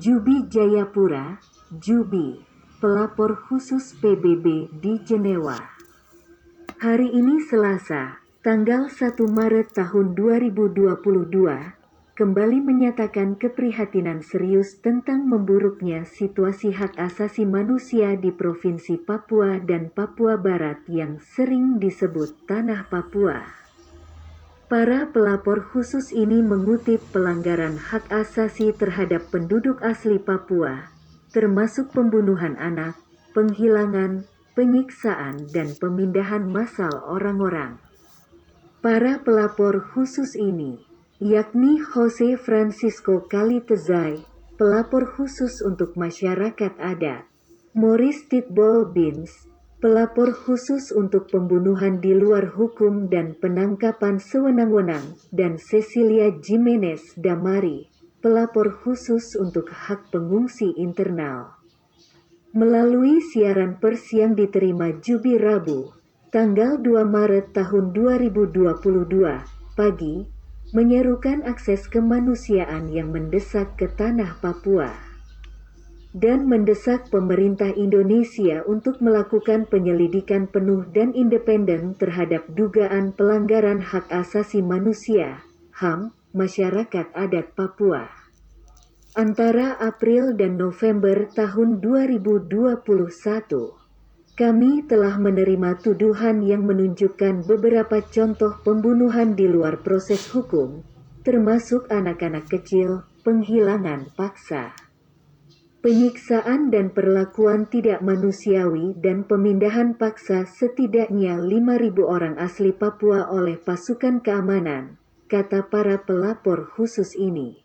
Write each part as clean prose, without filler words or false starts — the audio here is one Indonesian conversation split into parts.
Jubi Jayapura, Jubi, pelapor khusus PBB di Jenewa. Hari ini Selasa, tanggal 1 Maret tahun 2022, kembali menyatakan keprihatinan serius tentang memburuknya situasi hak asasi manusia di Provinsi Papua dan Papua Barat yang sering disebut Tanah Papua. Para pelapor khusus ini mengutip pelanggaran hak asasi terhadap penduduk asli Papua, termasuk pembunuhan anak, penghilangan, penyiksaan, dan pemindahan massal orang-orang. Para pelapor khusus ini, yakni Jose Francisco Kalitezai, pelapor khusus untuk masyarakat adat, Maurice Titbol Bins, pelapor khusus untuk pembunuhan di luar hukum dan penangkapan sewenang-wenang, dan Cecilia Jimenez Damari, pelapor khusus untuk hak pengungsi internal. Melalui siaran pers yang diterima Jubi Rabu, tanggal 2 Maret tahun 2022, pagi, menyerukan akses kemanusiaan yang mendesak ke tanah Papua dan mendesak pemerintah Indonesia untuk melakukan penyelidikan penuh dan independen terhadap dugaan pelanggaran hak asasi manusia, HAM, masyarakat adat Papua. Antara April dan November tahun 2021, kami telah menerima tuduhan yang menunjukkan beberapa contoh pembunuhan di luar proses hukum, termasuk anak-anak kecil, penghilangan paksa, penyiksaan dan perlakuan tidak manusiawi dan pemindahan paksa setidaknya 5.000 orang asli Papua oleh pasukan keamanan, kata para pelapor khusus ini.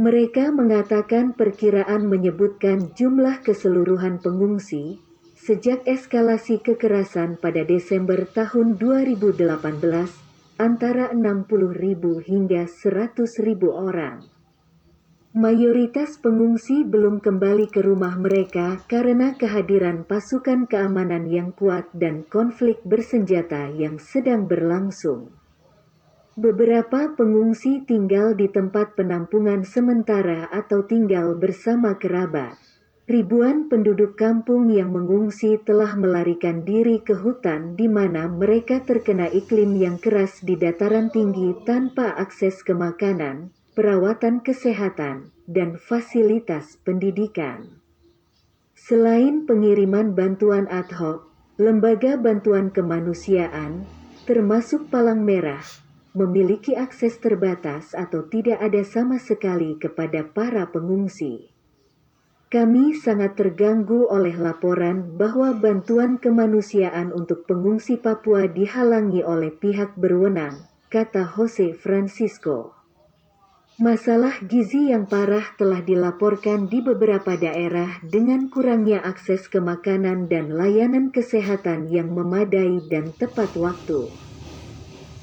Mereka mengatakan perkiraan menyebutkan jumlah keseluruhan pengungsi sejak eskalasi kekerasan pada Desember tahun 2018 antara 60.000 hingga 100.000 orang. Mayoritas pengungsi belum kembali ke rumah mereka karena kehadiran pasukan keamanan yang kuat dan konflik bersenjata yang sedang berlangsung. Beberapa pengungsi tinggal di tempat penampungan sementara atau tinggal bersama kerabat. Ribuan penduduk kampung yang mengungsi telah melarikan diri ke hutan di mana mereka terkena iklim yang keras di dataran tinggi tanpa akses ke makanan, perawatan kesehatan, dan fasilitas pendidikan. Selain pengiriman bantuan ad hoc, lembaga bantuan kemanusiaan, termasuk Palang Merah, memiliki akses terbatas atau tidak ada sama sekali kepada para pengungsi. Kami sangat terganggu oleh laporan bahwa bantuan kemanusiaan untuk pengungsi Papua dihalangi oleh pihak berwenang, kata Jose Francisco. Masalah gizi yang parah telah dilaporkan di beberapa daerah dengan kurangnya akses ke makanan dan layanan kesehatan yang memadai dan tepat waktu.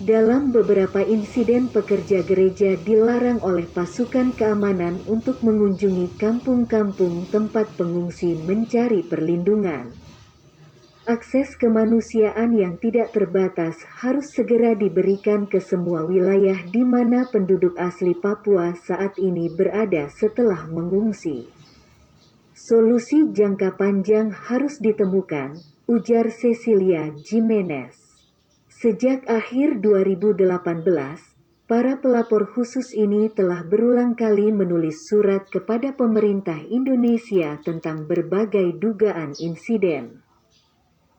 Dalam beberapa insiden pekerja gereja dilarang oleh pasukan keamanan untuk mengunjungi kampung-kampung tempat pengungsi mencari perlindungan. Akses kemanusiaan yang tidak terbatas harus segera diberikan ke semua wilayah di mana penduduk asli Papua saat ini berada setelah mengungsi. Solusi jangka panjang harus ditemukan, ujar Cecilia Jimenez. Sejak akhir 2018, para pelapor khusus ini telah berulang kali menulis surat kepada pemerintah Indonesia tentang berbagai dugaan insiden.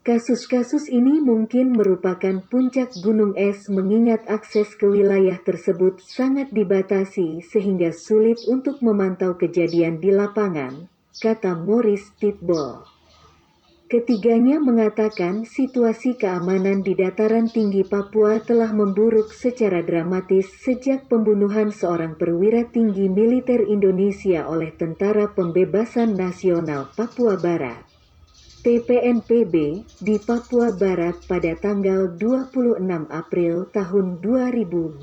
Kasus-kasus ini mungkin merupakan puncak gunung es mengingat akses ke wilayah tersebut sangat dibatasi sehingga sulit untuk memantau kejadian di lapangan, kata Maurice Titbol. Ketiganya mengatakan situasi keamanan di dataran tinggi Papua telah memburuk secara dramatis sejak pembunuhan seorang perwira tinggi militer Indonesia oleh Tentara Pembebasan Nasional Papua Barat (TPNPB) di Papua Barat pada tanggal 26 April tahun 2021.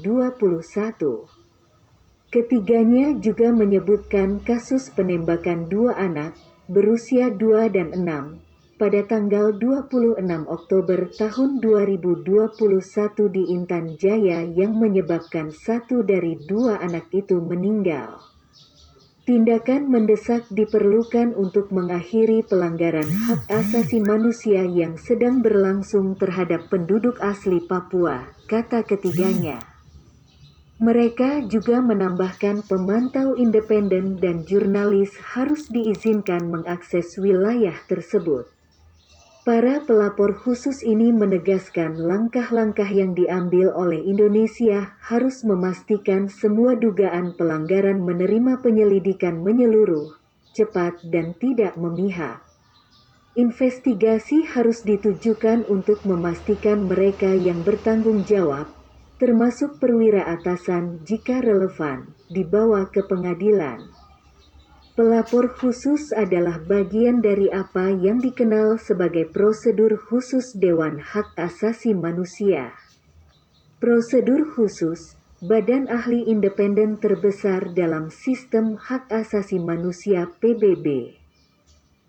Ketiganya juga menyebutkan kasus penembakan dua anak, berusia 2 dan 6, pada tanggal 26 Oktober tahun 2021 di Intan Jaya yang menyebabkan satu dari dua anak itu meninggal. Tindakan mendesak diperlukan untuk mengakhiri pelanggaran hak asasi manusia yang sedang berlangsung terhadap penduduk asli Papua, kata ketiganya. Mereka juga menambahkan pemantau independen dan jurnalis harus diizinkan mengakses wilayah tersebut. Para pelapor khusus ini menegaskan langkah-langkah yang diambil oleh Indonesia harus memastikan semua dugaan pelanggaran menerima penyelidikan menyeluruh, cepat dan tidak memihak. Investigasi harus ditujukan untuk memastikan mereka yang bertanggung jawab, termasuk perwira atasan jika relevan, dibawa ke pengadilan. Pelapor khusus adalah bagian dari apa yang dikenal sebagai prosedur khusus Dewan Hak Asasi Manusia. Prosedur khusus, badan ahli independen terbesar dalam sistem hak asasi manusia PBB,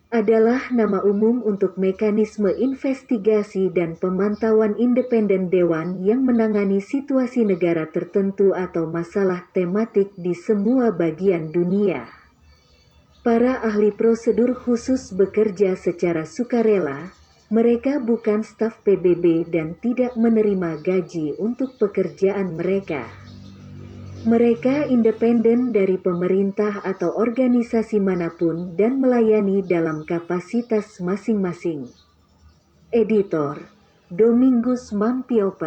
adalah nama umum untuk mekanisme investigasi dan pemantauan independen dewan yang menangani situasi negara tertentu atau masalah tematik di semua bagian dunia. Para ahli prosedur khusus bekerja secara sukarela, mereka bukan staf PBB dan tidak menerima gaji untuk pekerjaan mereka. Mereka independen dari pemerintah atau organisasi manapun dan melayani dalam kapasitas masing-masing. Editor, Domingus Mampiopa.